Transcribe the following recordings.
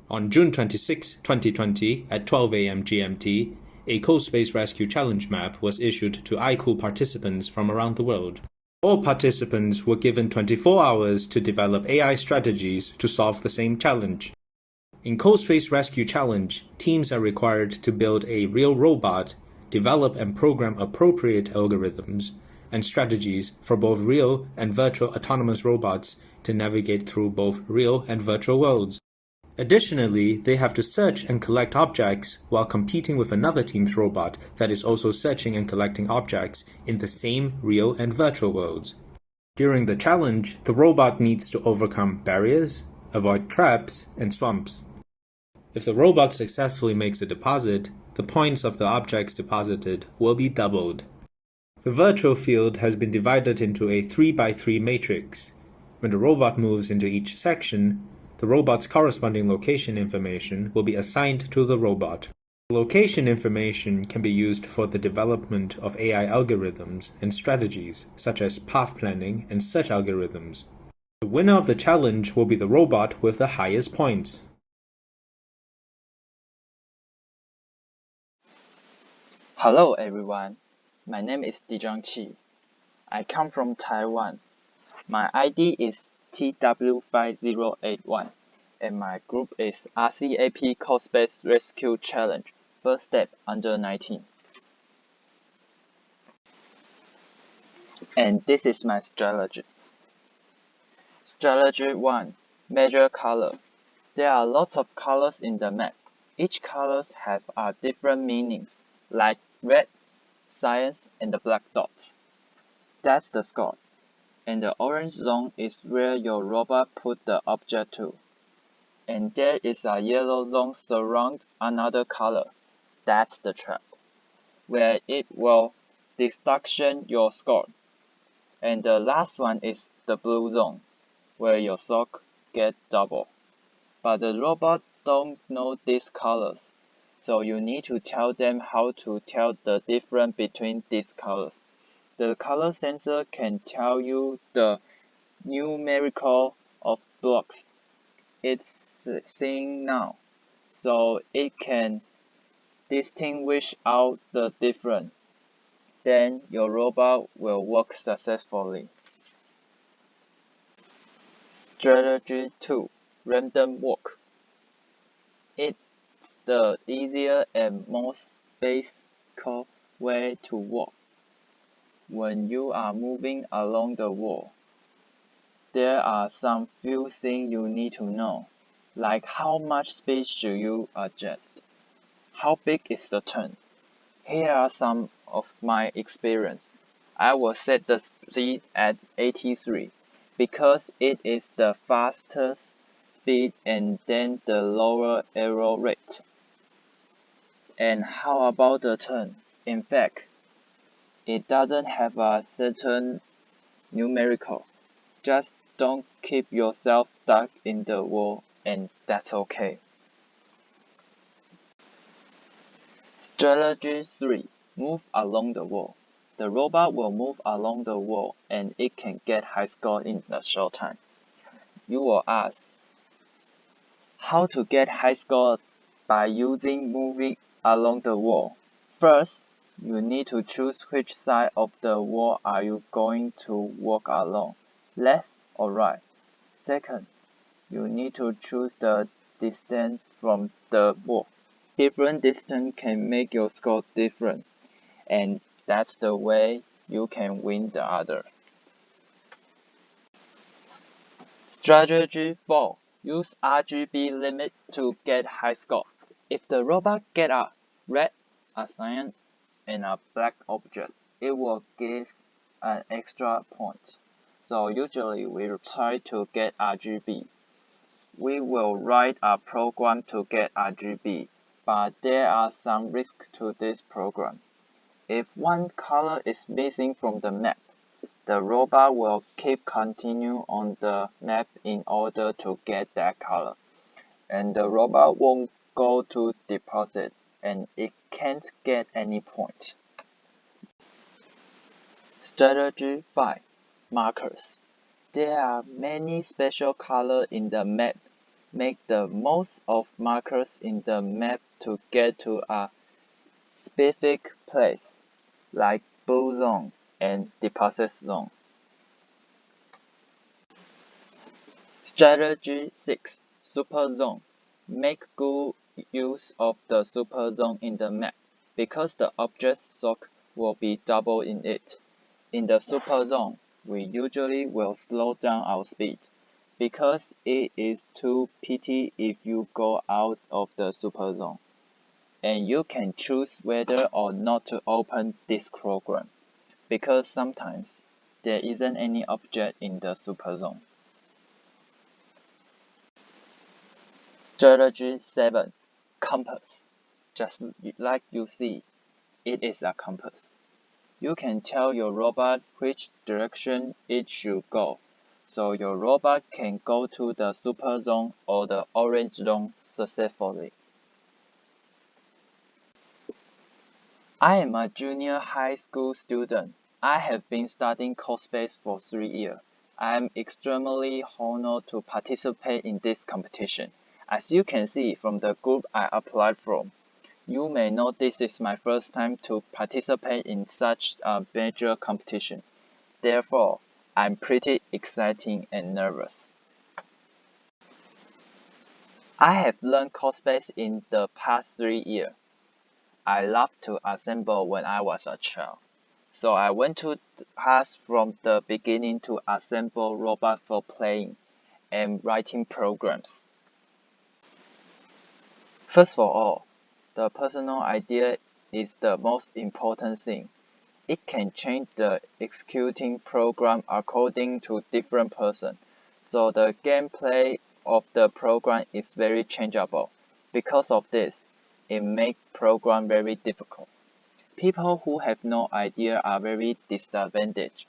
On June 26, 2020, at 12 a.m. GMT, a CoSpace Rescue Challenge map was issued to iCooL participants from around the world. All participants were given 24 hours to develop AI strategies to solve the same challenge. In CoSpace Rescue Challenge, teams are required to build a real robot, develop and program appropriate algorithms and strategies for both real and virtual autonomous robots to navigate through both real and virtual worlds. Additionally, they have to search and collect objects while competing with another team's robot that is also searching and collecting objects in the same real and virtual worlds. During the challenge, the robot needs to overcome barriers, avoid traps, and swamps. If the robot successfully makes a deposit, the points of the objects deposited will be doubled. The virtual field has been divided into a 3x3 matrix. When the robot moves into each section, the robot's corresponding location information will be assigned to the robot. Location information can be used for the development of AI algorithms and strategies, such as path planning and search algorithms. The winner of the challenge will be the robot with the highest points. Hello everyone, my name is Qi. I come from Taiwan. My ID is TW5081 and my group is RCAP CoSpace Rescue Challenge FirstSteps U19. And this is my strategy. Strategy 1. Measure color. There are lots of colors in the map. Each colors have different meanings, like red, cyan, and the black dots. That's the score. And the orange zone is where your robot put the object to. And there is a yellow zone surround another color. That's the trap, where it will deduction your score. And the last one is the blue zone, where your score get double. But the robot don't know these colors, so you need to tell them how to tell the difference between these colors. The color sensor can tell you the numerical of blocks it's seeing now, so it can distinguish out the difference. Then your robot will work successfully. Strategy 2. Random walk. It's the easier and most basic way to walk. When you are moving along the wall, there are some few things you need to know, like how much speed should you adjust? How big is the turn? Here are some of my experience. I will set the speed at 83 because it is the fastest speed and then the lower error rate. And how about the turn? In fact, it doesn't have a certain numerical. Just don't keep yourself stuck in the wall, and that's okay. Strategy 3. Move along the wall. The robot will move along the wall and it can get high score in a short time. You will ask, how to get high score by using moving along the wall? First, you need to choose which side of the wall are you going to walk along, left or right. Second, you need to choose the distance from the wall. Different distance can make your score different, and that's the way you can win the other. Strategy 4. Use RGB limit to get high score. If the robot get a red, a cyan, and a black object, it will give an extra point. So usually we try to get RGB. We will write a program to get RGB, but there are some risks to this program. If one color is missing from the map, the robot will keep continue on the map in order to get that color, and the robot won't go to deposit and it can't get any point. Strategy 5. Markers. There are many special colors in the map. make the most of markers in the map to get to a specific place, like blue zone and deposit zone. Strategy 6. Super Zone. Make good use of the super zone in the map, because the object sock will be double in it. In the super zone, we usually will slow down our speed, because it is too pity if you go out of the super zone. And you can choose whether or not to open this program, because sometimes there isn't any object in the super zone. Strategy 7. Compass. Just like you see, it is a compass. You can tell your robot which direction it should go, so your robot can go to the super zone or the orange zone successfully. I am a junior high school student. I have been studying CoSpace for 3 years. I am extremely honored to participate in this competition. As you can see from the group I applied from, you may know this is my first time to participate in such a major competition. Therefore, I'm pretty excited and nervous. I have learned CoSpace in the past 3 years. I loved to assemble when I was a child, so I went to class from the beginning to assemble robots for playing and writing programs. First of all, the personal idea is the most important thing. It can change the executing program according to different person, so the gameplay of the program is very changeable. Because of this, it makes program very difficult. People who have no idea are very disadvantaged.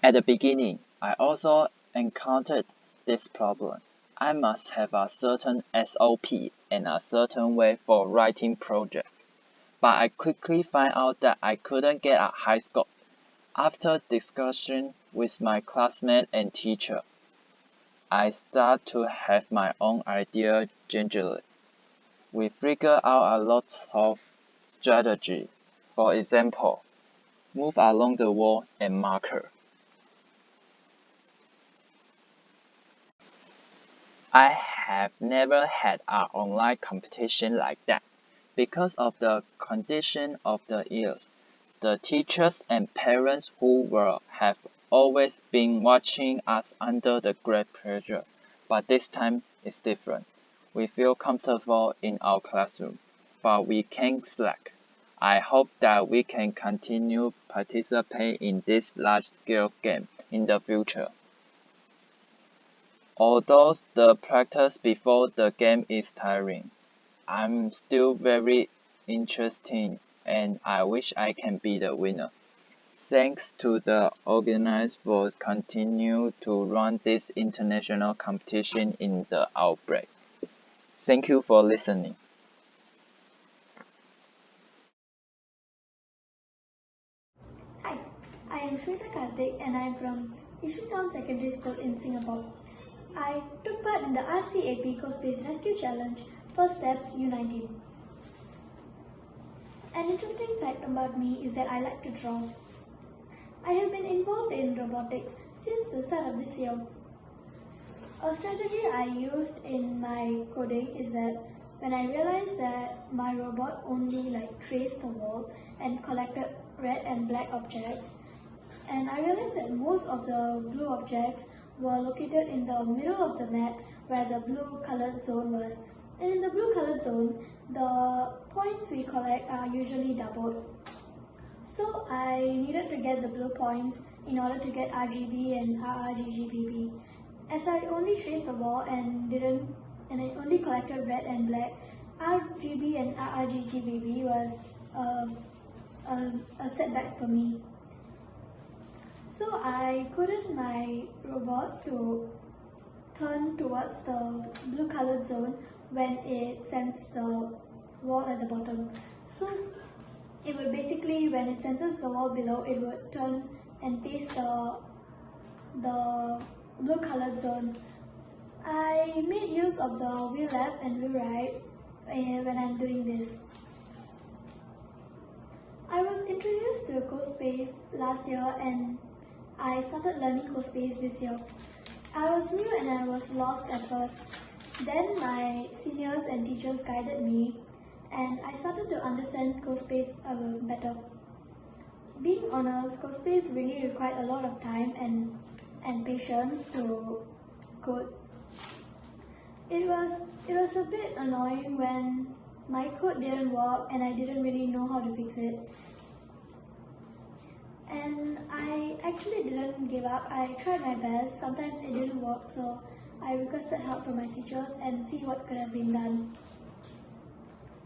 At the beginning, I also encountered this problem. I must have a certain SOP and a certain way for writing project. But I quickly found out that I couldn't get a high score. After discussion with my classmate and teacher, I started to have my own idea gingerly. We figured out a lot of strategy. For example, move along the wall and marker. I have never had an online competition like that. Because of the condition of the years, the teachers and parents who have always been watching us under the great pressure, but this time it's different. We feel comfortable in our classroom, but we can't slack. I hope that we can continue participate in this large-scale game in the future. Although the practice before the game is tiring, I'm still very interested and I wish I can be the winner. Thanks to the organizers for continue to run this international competition in the outbreak. Thank you for listening. Hi, I am Shweta Karthik and I am from Yishun Town Secondary School in Singapore. I took part in the RCAP CoSpace Rescue Challenge FirstSteps U19. An interesting fact about me is that I like to draw. I have been involved in robotics since the start of this year. A strategy I used in my coding is that when I realized that my robot only traced the wall and collected red and black objects, and I realized that most of the blue objects were located in the middle of the map where the blue colored zone was. And in the blue colored zone, the points we collect are usually doubled. So I needed to get the blue points in order to get RGB and RRGGBB. As I only traced the wall and I only collected red and black, RGB and RRGGBB was a setback for me. So I coded my robot to turn towards the blue colored zone when it senses the wall at the bottom. So it would basically, when it senses the wall below, it would turn and face the blue colored zone. I made use of the wheel left and wheel right when I'm doing this. I was introduced to CoSpace last year and I started learning CoSpace this year. I was new and I was lost at first. Then my seniors and teachers guided me and I started to understand CoSpace a little better. Being honest, CoSpace really required a lot of time and patience to code. It was a bit annoying when my code didn't work and I didn't really know how to fix it. And I actually didn't give up. I tried my best. Sometimes it didn't work, so I requested help from my teachers and see what could have been done.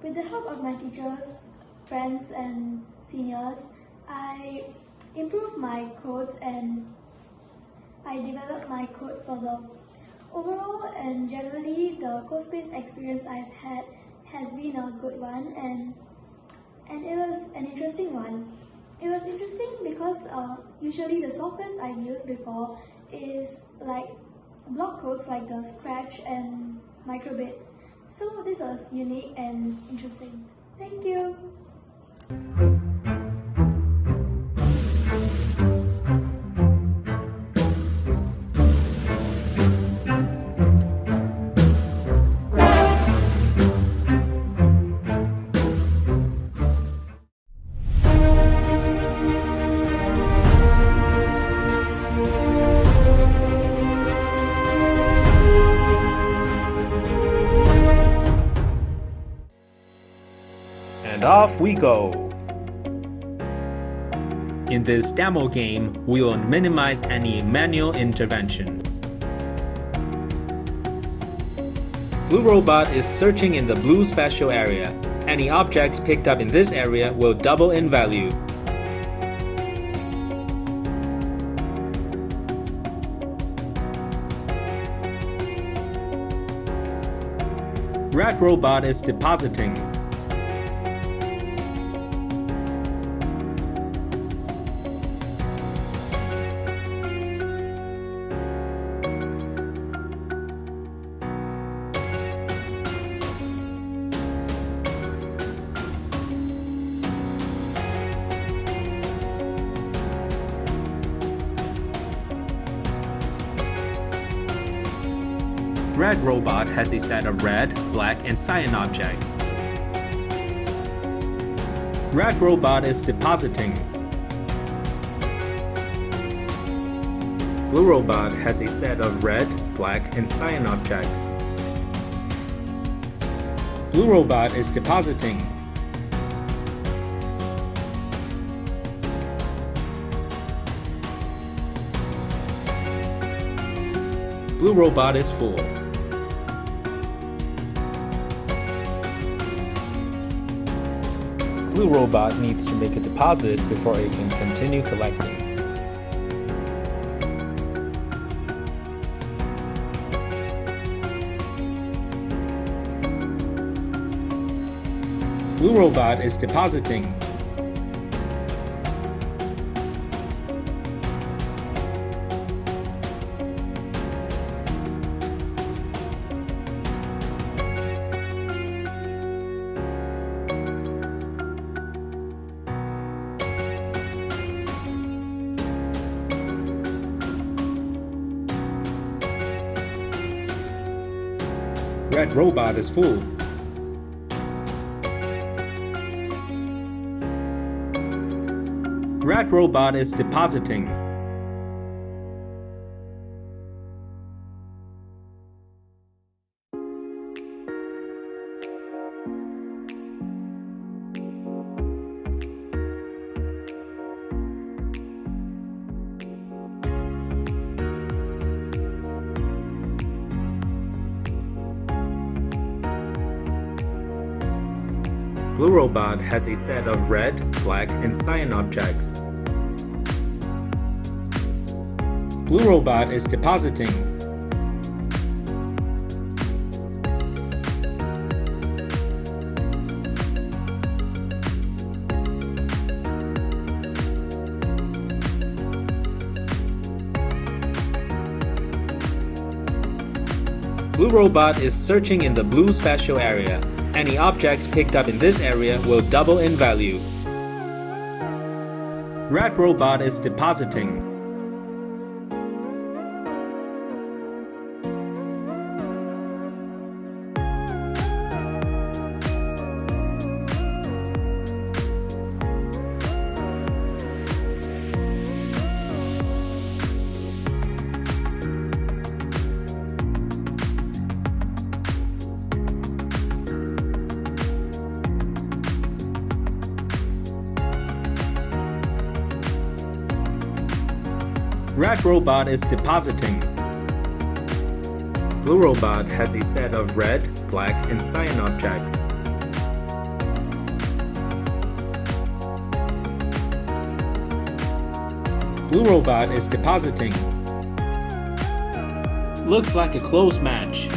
With the help of my teachers, friends and seniors, I improved my codes and I developed my code further. Overall and generally, the CoSpace experience I've had has been a good one and it was an interesting one. It was interesting because usually the softwares I've used before is like block codes like the Scratch and Microbit. So this was unique and interesting. Thank you! And off we go! In this demo game, we will minimize any manual intervention. Blue Robot is searching in the blue special area. Any objects picked up in this area will double in value. Red Robot is depositing. Red Robot has a set of red, black, and cyan objects. Red Robot is depositing. Blue Robot has a set of red, black, and cyan objects. Blue Robot is depositing. Blue Robot is full. Blue Robot needs to make a deposit before it can continue collecting. Blue Robot is depositing. Red Robot is full. Red Robot is depositing. Blue Robot has a set of red, black, and cyan objects. Blue Robot is depositing. Robot is searching in the blue spatial area. Any objects picked up in this area will double in value. Red Robot is depositing. Red Robot is depositing. Blue Robot has a set of red, black, and cyan objects. Blue Robot is depositing. Looks like a close match.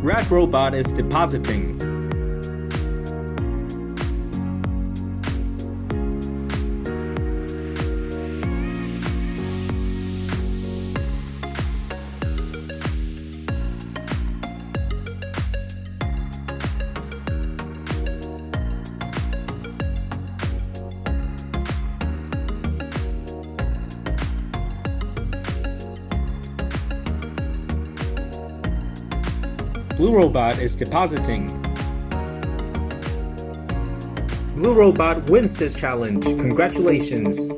Red Robot is depositing. Blue Robot is depositing. Blue Robot wins this challenge. Congratulations!